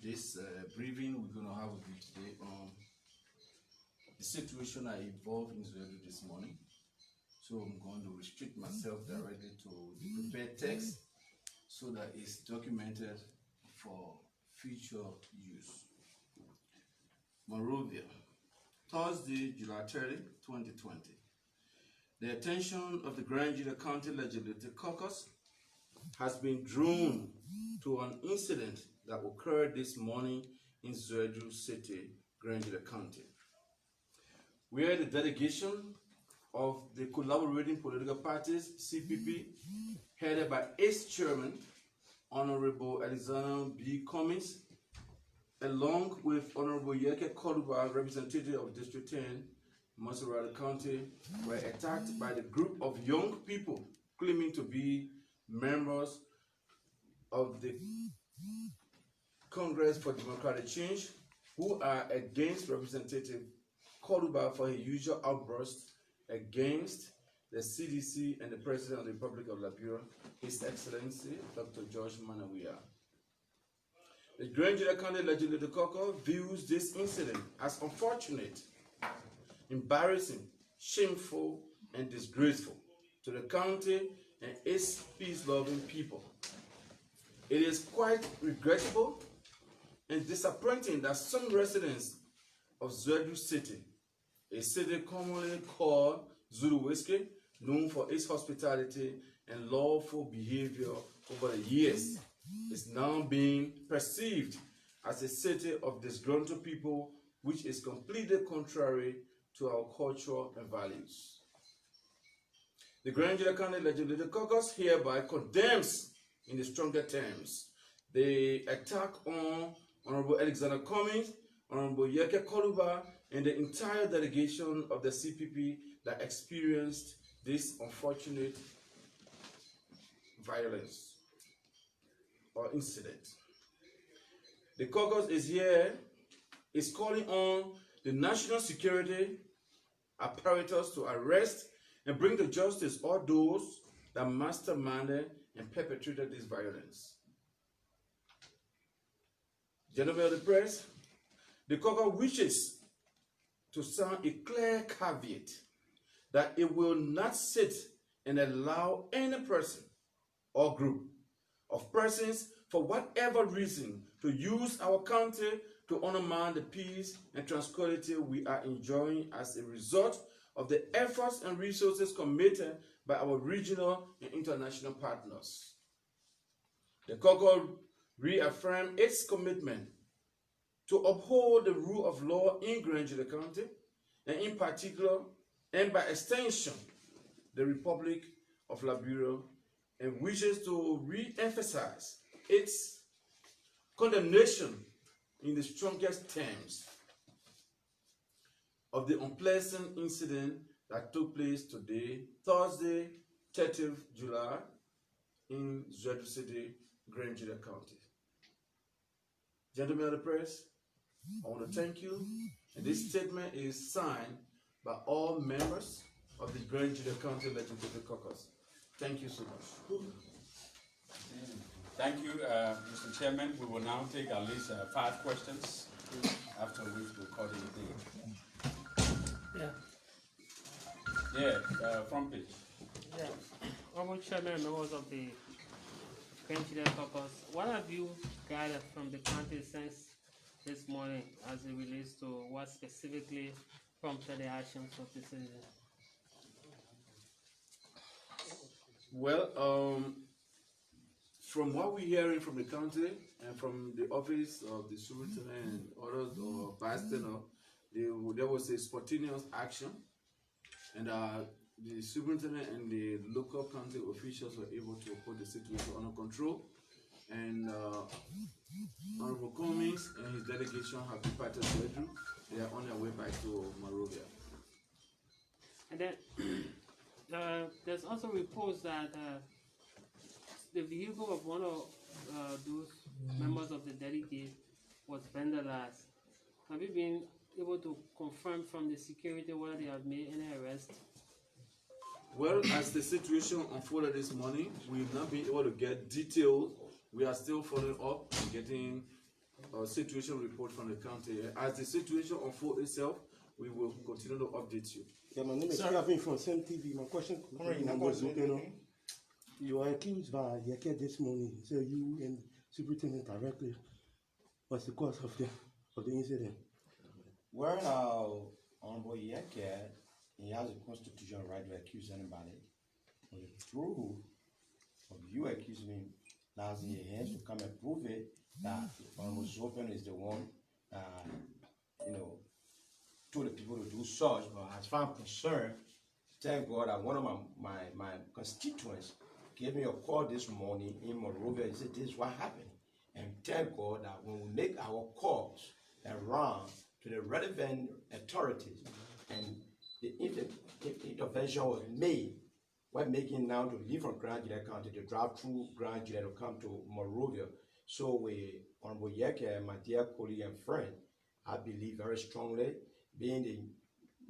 this briefing we're going to have with you today on the situation I evolved in Zulu this morning. So I'm going to restrict myself directly to the prepared text so that it's documented for future use. Monrovia, Thursday, July 30, 2020. The attention of the Grand Gedeh County Legislative Caucus has been drawn to an incident that occurred this morning in Zulu City, Grand Gedeh County, where the delegation of the collaborating political parties, CPP, headed by its chairman, Honorable Alexander B. Cummings, along with Honorable Yeke Koluba, representative of District 10, Maserati County, were attacked by the group of young people claiming to be members of the Congress for Democratic Change, who are against Representative Koluba for his usual outburst against the CDC and the President of the Republic of Liberia, His Excellency Dr. George Manawia. The Grand Gedeh County Legislative Caucus views this incident as unfortunate, embarrassing, shameful, and disgraceful to the county and its peace-loving people. It is quite regrettable and disappointing that some residents of Zulu City, a city commonly called Zulu Whiskey, known for its hospitality and lawful behavior over the years, is now being perceived as a city of disgruntled people, which is completely contrary to our culture and values. The Grand Gedeh County Legislative Caucus hereby condemns in the stronger terms the attack on Honorable Alexander Cummings, Honorable Yeke Koluba, and the entire delegation of the CPP that experienced this unfortunate violence or incident. The caucus is calling on the national security apparatus to arrest and bring to justice all those that masterminded and perpetrated this violence. Gentlemen of the press, the caucus wishes to sound a clear caveat that it will not sit and allow any person or group of persons for whatever reason to use our country to undermine the peace and tranquility we are enjoying as a result of the efforts and resources committed by our regional and international partners. The caucus reaffirmed its commitment to uphold the rule of law in Grand Gedeh County, and in particular, and by extension, the Republic of Liberia, and wishes to re-emphasize its condemnation in the strongest terms of the unpleasant incident that took place today, Thursday, 30th July, in Zulu City, Grand Gedeh County. Gentlemen of the press, I want to thank you, and this statement is signed by all members of the Grand Gedeh County Legislative Caucus. Thank you so much. Thank you, Mr. Chairman. We will now take at least 5 questions, after which we'll call it a day. Yeah, front page. Yeah. Honorable Chairman and members of the Grand Gedeh Caucus, what have you gathered from the county since this morning as it relates to what specifically prompted the actions of the citizen? Well, from what we're hearing from the county and from the office of the superintendent and others or bystander, there was a spontaneous action, and the superintendent and the local county officials were able to put the situation under control. And Honorable Cummings and his delegation have departed Zulu. They are on their way back to Monrovia. And then there's also reports that the vehicle of one of those members of the delegate was vandalized. Have you been able to confirm from the security whether they have made any arrest? Well, as the situation unfolded this morning, we've not been able to get details. We are still following up and getting situation report from the county. As the situation unfolds itself, we will continue to update you. Yeah, my name is Kevin from Same TV. My question you were accused by Yeke this morning. So you and Superintendent directly. What's the cause of the incident? Well, Honorable Yeke, he has a constitutional right to accuse anybody. But the truth of you accusing him lies in your hands to come and prove it that Honorable Zopen is the one, told the people to do such. But as far as I'm concerned, thank God that one of my constituents gave me a call this morning in Monrovia and said, this is what happened. And thank God that when we make our calls around to the relevant authorities and the intervention was made, we're making now to leave from Grand Gedeh County to drive through Grand Gedeh to come to Monrovia. So we, Honorable Yeke, my dear colleague and friend, I believe very strongly, being the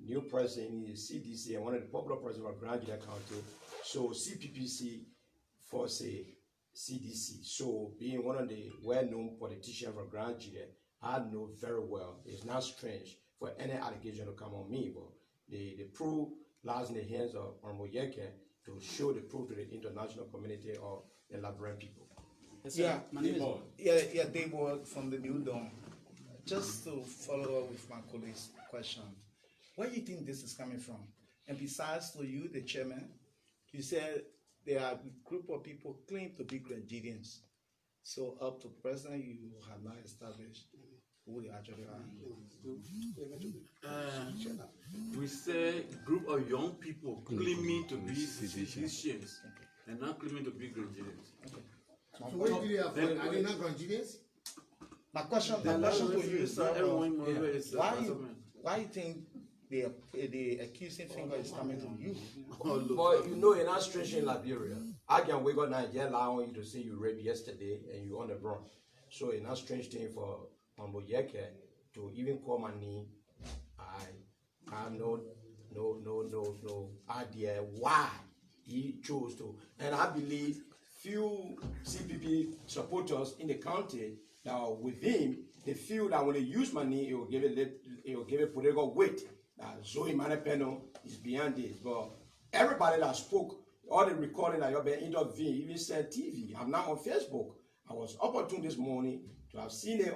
new president in the CDC and one of the popular presidents of Grand Gedeh County, so CPPC for say CDC. So being one of the well-known politicians from Grand Gedeh, I know very well it's not strange for any allegation to come on me, but the proof lies in the hands of Honorable Yeke to show the proof to the international community or the Liberian people. Yeah, they were from the New Dawn. Just to follow up with my colleague's question, where do you think this is coming from? And besides, to you, the chairman, you said there are a group of people claim to be Grenadians. So up to present, you have not established who they actually are. We say group of young people claiming to be Christians and not claiming to be Grenadians. Okay. So what do you have? Are they not Grenadians? My question to you, sir, why you think the accusing finger is coming to you? But you know, you're not strange in Liberia. I can wake up now and allow you to say you raped yesterday and you on the run. So it's not strange thing for Honorable Yeke to even call my name. I have no idea why he chose to. And I believe few CPP supporters in the county that are with him, they feel that when they use money, it will give it political weight. Zoe Manepeno is beyond this. But everybody that spoke, all the recording that you've been interviewed, even said TV. I'm now on Facebook. I was opportune this morning to have seen it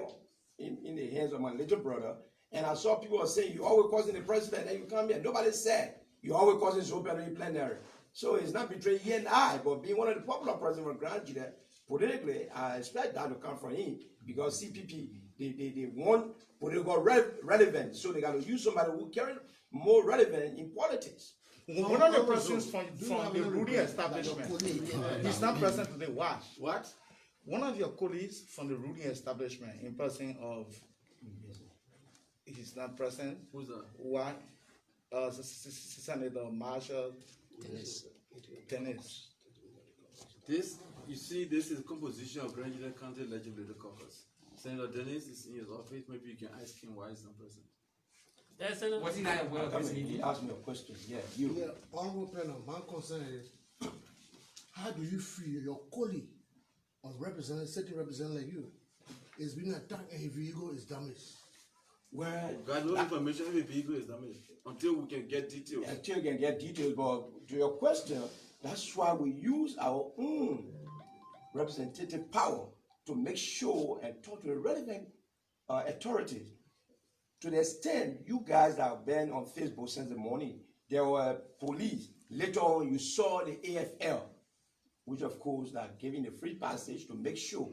in the hands of my little brother. And I saw people saying, you always causing the president and you come here. Nobody said, you always causing Zoe in plenary. So it's not between he and I, but being one of the popular presidents of Grand Gedeh, politically, I expect that to come from him because CPP, they want political relevance, so they got to use somebody who carry more relevant in politics. One of the persons from the Rudy establishment, he's not present today. Why? What? One of your colleagues from the Rudy establishment, in person of, he's not present. Who's that? Why? Senator Marshall Dennis. This, you see, this is the composition of Grand Gedeh County Legislative Caucus. Senator Dennis is in his office. Maybe you can ask him why he's not present. Yes, Senator. Was he not aware of this meeting? He asked me a question. Yeah, you. Yeah, Honorable Panel, my concern is, how do you feel your colleague or certain representative like you is being attacked and his vehicle is damaged? Well, got no information if the vehicle is damaged until we can get details. Until you can get details, but to your question, that's why we use our own representative power to make sure and talk to the relevant authorities. To the extent you guys that have been on Facebook since the morning, there were police. Later on, you saw the AFL, which of course are giving the free passage to make sure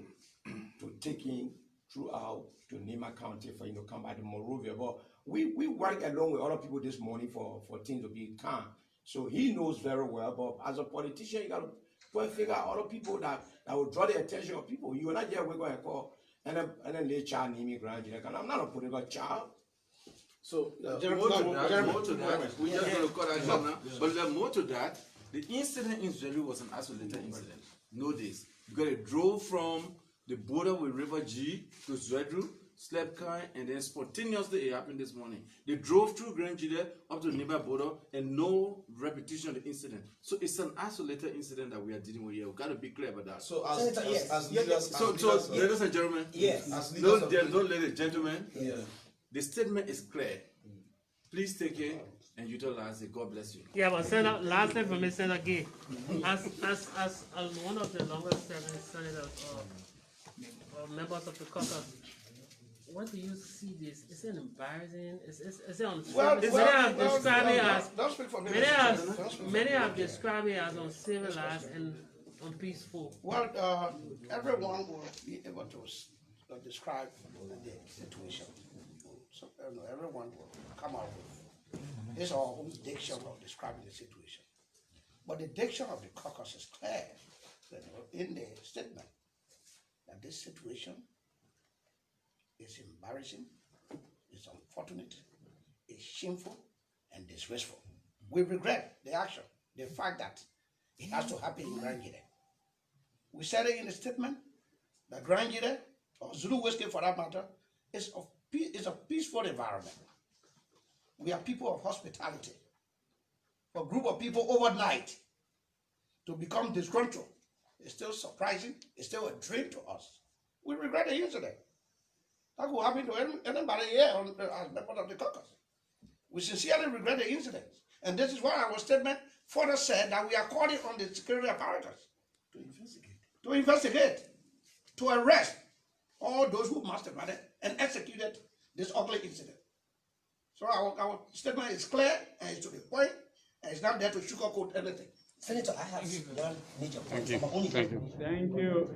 to take in throughout to Nema County for you to come by to Monrovia. But we work along with other people this morning for things to be calm. So he knows very well, but as a politician, you got to point figure out other people that will draw the attention of people. You are not here, we're going to call, and then lay child name me Grand Gedeh. I'm not a political child. So, more to that, we just going to cut that short now. But there's more to that. The incident in Zedru was an isolated incident. Know this. Because it drove from the border with River G to Zedru, slept kind, and then spontaneously it happened this morning. They drove through Grand Gedeh up to the neighbor border and no repetition of the incident. So it's an isolated incident that we are dealing with here. We've got to be clear about that. So Senator, yes. Ladies and gentlemen, Yes. ladies and gentlemen, Yes. the statement is clear. Please take it and utilize it. God bless you. Yeah, but Senator, last thing from me, Senator Gay, as one of the longest serving senators or members of the caucus, what do you see this? Is it embarrassing? Is it unfair? Many have described it as Don't speak for me. many have described it as uncivilized and unpeaceful. Well, everyone will be able to describe the situation. So everyone will come out with his or her own diction of describing the situation. But the diction of the caucus is clear in the statement that this situation is embarrassing, it's unfortunate, it's shameful, and disgraceful. We regret the action, the fact that it has to happen in Grand Gedeh. We said it in the statement that Grand Gedeh, or Zulu Whiskey for that matter, is a peaceful environment. We are people of hospitality. For a group of people overnight to become disgruntled is still surprising, it's still a dream to us. We regret the incident. That could happen to anybody here as members of the caucus. We sincerely regret the incident. And this is why our statement further said that we are calling on the security apparatus to investigate, to arrest all those who masturbated and executed this ugly incident. So our statement is clear and it's to the point and it's not there to sugarcoat anything. Senator, I have one major point. Thank you.